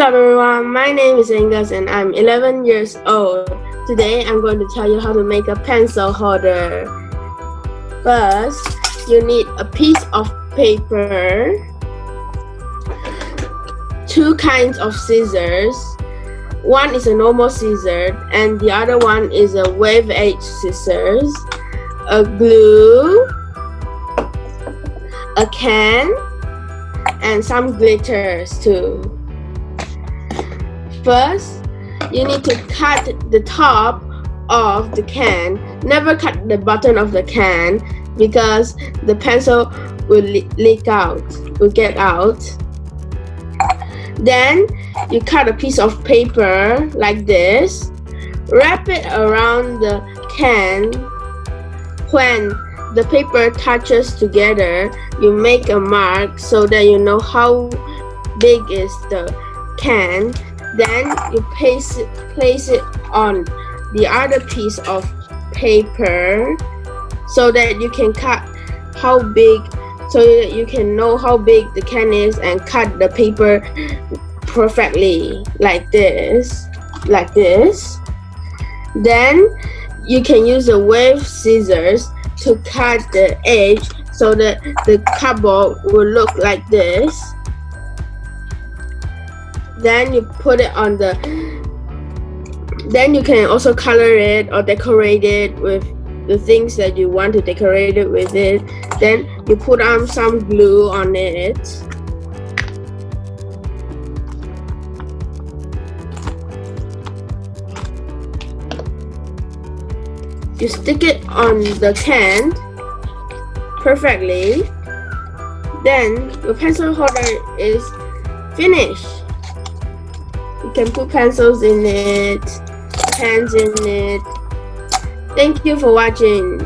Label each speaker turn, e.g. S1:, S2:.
S1: Hello everyone, my name is Angus and I'm 11 years old. Today I'm going to tell you how to make a pencil holder. First, you need a piece of paper, two kinds of scissors. One is a normal scissors and the other one is a wave edge scissors, a glue, a can, and some glitters too. First, you need to cut the top of the can. Never cut the bottom of the can because the pencil will leak out, will get out. Then you cut a piece of paper like this. Wrap it around the can. When the paper touches together, you make a mark so that you know how big is the can. Then you place it on the other piece of paper so that you can cut how big, so that you can know how big the can is and cut the paper perfectly like this. Then you can use the wave scissors to cut the edge so that the cardboard will look like this. Then you put it on the, then you can also color it or decorate it with the things that you want to decorate it with it. Then you put on some glue on it. You stick it on the can perfectly. Then your pencil holder is finished. You can put pencils in it, pens in it. Thank you for watching.